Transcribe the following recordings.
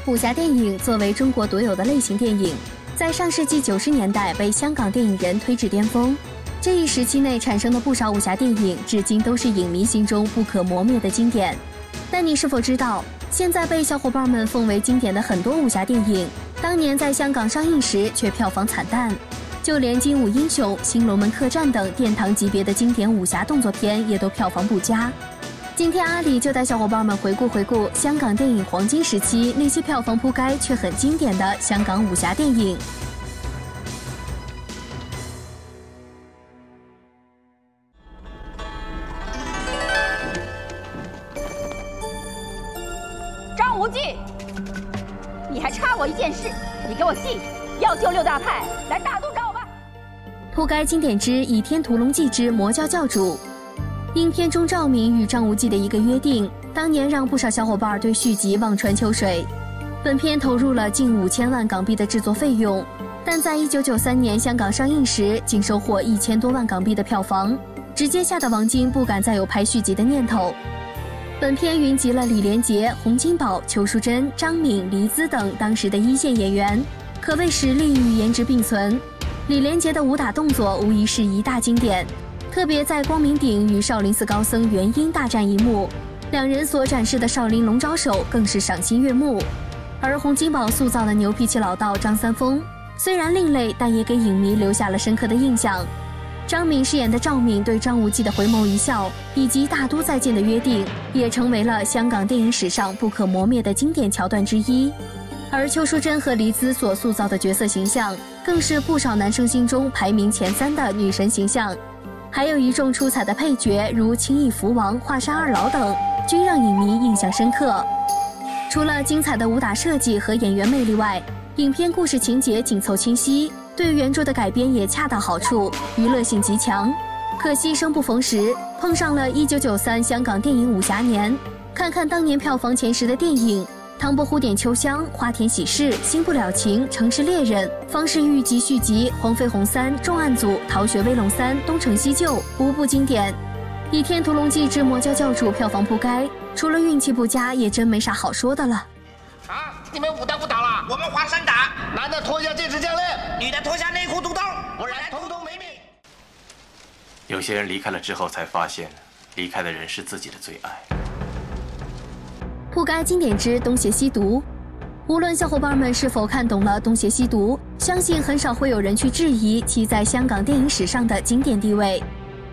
武侠电影作为中国独有的类型电影，在上世纪90年代被香港电影人推至巅峰。这一时期内产生的不少武侠电影，至今都是影迷心中不可磨灭的经典。但你是否知道，现在被小伙伴们奉为经典的很多武侠电影，当年在香港上映时却票房惨淡？就连《精武英雄》《新龙门客栈》等殿堂级别的经典武侠动作片，也都票房不佳。今天阿里就带小伙伴们回顾香港电影黄金时期那些票房铺盖却很经典的香港武侠电影。张无忌，你还差我一件事，你给我记着，要救六大派，来大都找我吧。铺盖经典之《倚天屠龙记之魔教教主》。影片中赵敏与张无忌的一个约定，当年让不少小伙伴对续集望穿秋水。本片投入了近5000万港币的制作费用，但在1993年香港上映时，仅收获1000多万港币的票房，直接吓得王晶不敢再有拍续集的念头。本片云集了李连杰、洪金宝、邱淑贞、张敏、黎姿等当时的一线演员，可谓实力与颜值并存。李连杰的武打动作无疑是一大经典。特别在光明顶与少林寺高僧元婴大战一幕，两人所展示的少林龙爪手更是赏心悦目。而洪金宝塑造的牛脾气老道张三丰，虽然另类，但也给影迷留下了深刻的印象。张敏饰演的赵敏对张无忌的回眸一笑，以及大都再见的约定，也成为了香港电影史上不可磨灭的经典桥段之一。而邱淑贞和黎姿所塑造的角色形象，更是不少男生心中排名前3的女神形象。还有一众出彩的配角，如青翼福王、华山二老等，均让影迷印象深刻。除了精彩的武打设计和演员魅力外，影片故事情节紧凑清晰，对原著的改编也恰到好处，娱乐性极强。可惜生不逢时，碰上了1993香港电影武侠年。看看当年票房前10的电影，《唐伯虎点秋香》、《花田喜事》、《新不了情》、《城市猎人》、《方世玉集续集》、《黄飞鸿3》、《重案组》、《逃学威龙3》、《东成西就》，无不经典。《倚天屠龙记之魔教教主》票房铺盖，除了运气不佳，也真没啥好说的了。啊！你们武打不打了？我们华山打。男的脱下戒指项链，女的脱下内裤肚兜，不然统统没命。有些人离开了之后，才发现离开的人是自己的最爱。铺盖经典之东邪西毒。无论小伙伴们是否看懂了东邪西毒，相信很少会有人去质疑其在香港电影史上的经典地位。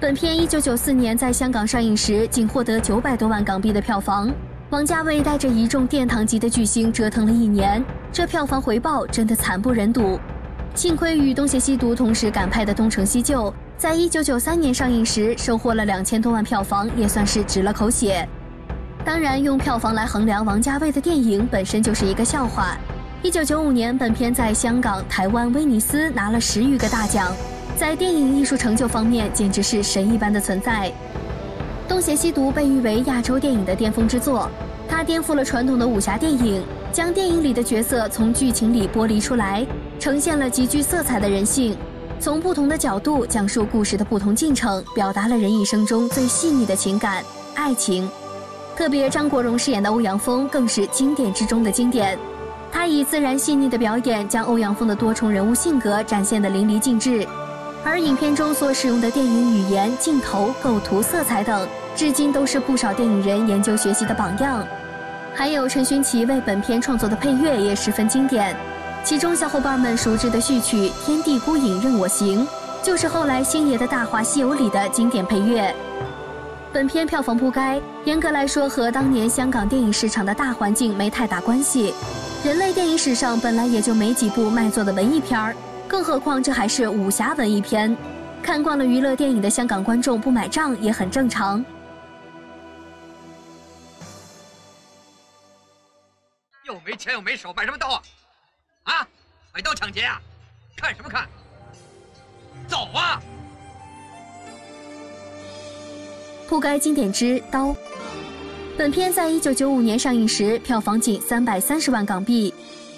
本片1994年在香港上映时，仅获得900多万港币的票房。王家卫带着一众殿堂级的巨星折腾了1年，这票房回报真的惨不忍睹。幸亏与东邪西毒同时赶拍的东成西就，在1993年上映时收获了2000多万票房，也算是止了口血。当然，用票房来衡量王家卫的电影本身就是一个笑话。1995年，本片在香港、台湾、威尼斯拿了10余个大奖，在电影艺术成就方面简直是神一般的存在。东邪西毒被誉为亚洲电影的巅峰之作，它颠覆了传统的武侠电影，将电影里的角色从剧情里剥离出来，呈现了极具色彩的人性，从不同的角度讲述故事的不同进程，表达了人一生中最细腻的情感——爱情。特别张国荣饰演的欧阳锋更是经典之中的经典，他以自然细腻的表演将欧阳锋的多重人物性格展现得淋漓尽致。而影片中所使用的电影语言、镜头、构图、色彩等，至今都是不少电影人研究学习的榜样。还有陈勋奇为本片创作的配乐也十分经典，其中小伙伴们熟知的序曲《天地孤影任我行》，就是后来星爷的《大话西游》里的经典配乐。本片票房铺盖，严格来说和当年香港电影市场的大环境没太大关系。人类电影史上本来也就没几部卖座的文艺片儿，更何况这还是武侠文艺片。看惯了娱乐电影的香港观众不买账也很正常。又没钱又没手，买什么刀啊？啊，买刀抢劫啊？看什么看？走啊！铺盖经典之刀。本片在1995年上映时，票房仅330万港币。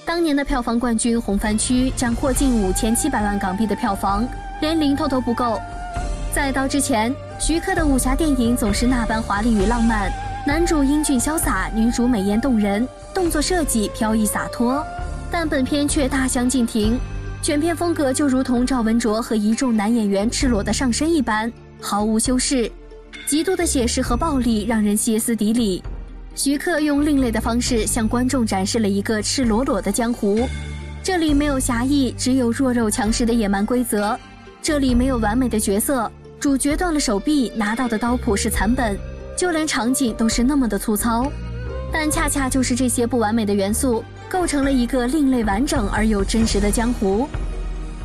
当年的票房冠军红番区斩获近5700万港币的票房，连零头都不够。在刀之前，徐克的武侠电影总是那般华丽与浪漫，男主英俊潇洒，女主美艳动人，动作设计飘逸洒脱。但本片却大相径庭，全片风格就如同赵文卓和一众男演员赤裸的上身一般，毫无修饰，极度的写实和暴力让人歇斯底里。徐克用另类的方式向观众展示了一个赤裸裸的江湖，这里没有侠义，只有弱肉强食的野蛮规则；这里没有完美的角色，主角断了手臂，拿到的刀谱是残本，就连场景都是那么的粗糙。但恰恰就是这些不完美的元素，构成了一个另类完整而又真实的江湖。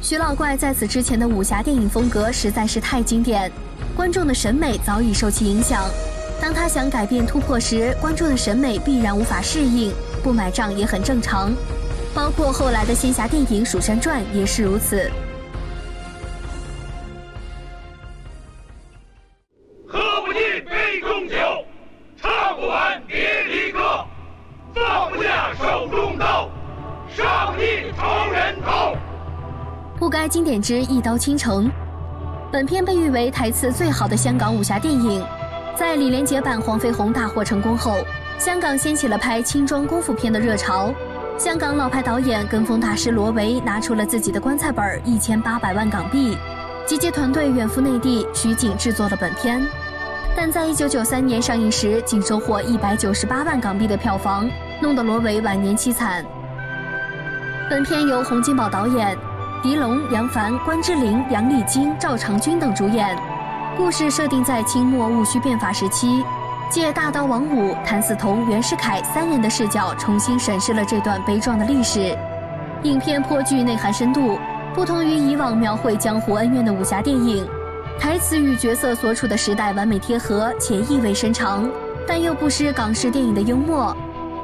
徐老怪在此之前的武侠电影风格实在是太经典，观众的审美早已受其影响。当他想改变突破时，观众的审美必然无法适应，不买账也很正常。包括后来的仙侠电影《蜀山传》也是如此。喝不尽杯中酒，唱不完别离歌，放不下手中刀，杀不尽仇人头。不该经典之一刀倾城，本片被誉为台词最好的香港武侠电影。在李连杰版《黄飞鸿》大获成功后，香港掀起了拍轻装功夫片的热潮。香港老牌导演跟风大师罗维拿出了自己的棺材本1800万港币，集结团队远赴内地取景制作了本片。但在1993年上映时，仅收获198万港币的票房，弄得罗维晚年凄惨。本片由洪金宝导演，狄龙、杨凡、关之琳、杨丽菁、赵长君等主演。故事设定在清末戊戌变法时期，借大刀王五、谭嗣同、袁世凯3人的视角重新审视了这段悲壮的历史。影片颇具内涵深度，不同于以往描绘江湖恩怨的武侠电影，台词与角色所处的时代完美贴合，且意味深长，但又不失港式电影的幽默。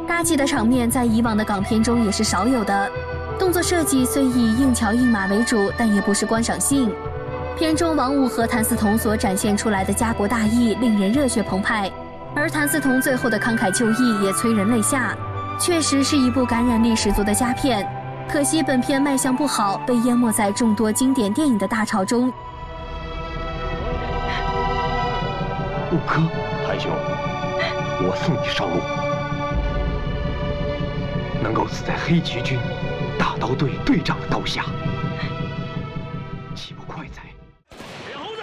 大气的场面在以往的港片中也是少有的，动作设计虽以硬桥硬马为主，但也不失观赏性。片中王五和谭嗣同所展现出来的家国大义令人热血澎湃，而谭嗣同最后的慷慨就义也催人泪下，确实是一部感染力十足的佳片。可惜本片卖相不好，被淹没在众多经典电影的大潮中。陆柯，谭兄，我送你上路，能够死在黑旗军大刀队队长的刀下，岂不快哉？铁猴子，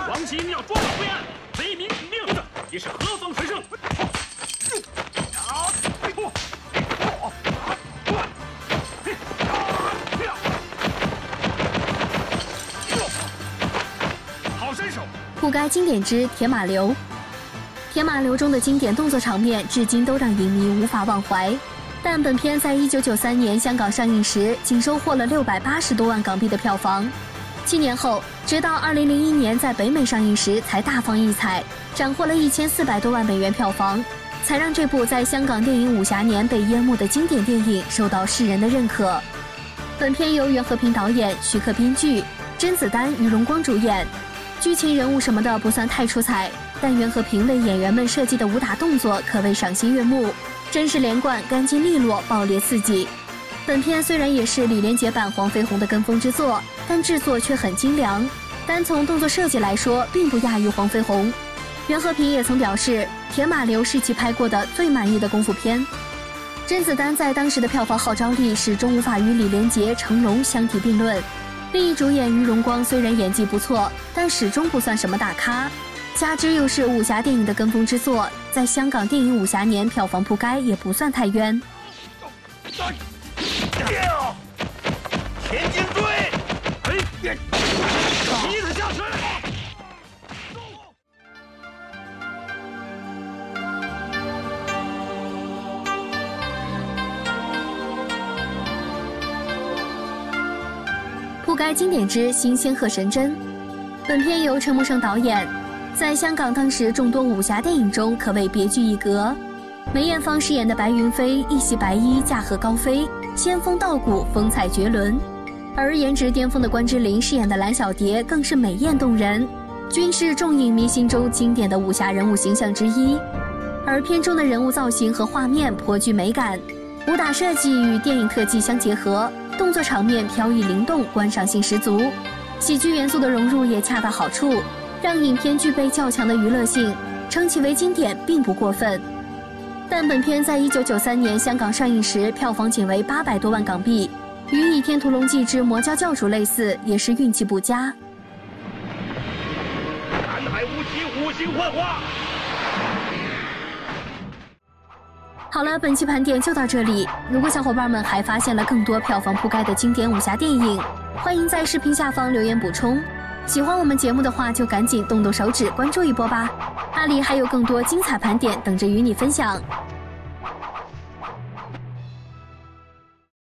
王启英要抓到归案，为民请命，你是何方神圣？好身手！不该经典之铁马流。铁马流中的经典动作场面，至今都让影迷无法忘怀。但本片在1993年香港上映时，仅收获了680多万港币的票房。7年后，直到2001年在北美上映时，才大放异彩，斩获了1400多万美元票房，才让这部在香港电影武侠年被淹没的经典电影受到世人的认可。本片由袁和平导演，徐克编剧，甄子丹、于荣光主演。剧情人物什么的不算太出彩，但袁和平为演员们设计的武打动作可谓赏心悦目，真实连贯、干净利落、爆裂刺激。本片虽然也是李连杰版《黄飞鸿》的跟风之作，但制作却很精良。单从动作设计来说，并不亚于《黄飞鸿》。袁和平也曾表示，《铁马流》是其拍过的最满意的功夫片。甄子丹在当时的票房号召力始终无法与李连杰、成龙相提并论。另一主演于荣光虽然演技不错，但始终不算什么大咖。加之又是武侠电影的跟风之作，在香港电影武侠年票房扑街也不算太冤。田径追，踢他下去！不该经典之新仙鹤神针。本片由陈木胜导演，在香港当时众多武侠电影中可谓别具一格。梅艳芳饰演的白云飞一袭白衣驾鹤高飞，仙风道骨，风采绝伦；而颜值巅峰的关之琳饰演的蓝小蝶更是美艳动人，均是众影迷心中经典的武侠人物形象之一。而片中的人物造型和画面颇具美感，武打设计与电影特技相结合，动作场面飘逸灵动，观赏性十足。喜剧元素的融入也恰到好处，让影片具备较强的娱乐性。称其为经典并不过分。但本片在1993年香港上映时，票房仅为800多万港币，与《倚天屠龙记之魔教教主》类似，也是运气不佳。南海无期，五星幻化。好了，本期盘点就到这里。如果小伙伴们还发现了更多票房铺盖的经典武侠电影，欢迎在视频下方留言补充。喜欢我们节目的话，就赶紧动动手指关注一波吧。那里还有更多精彩盘点等着与你分享。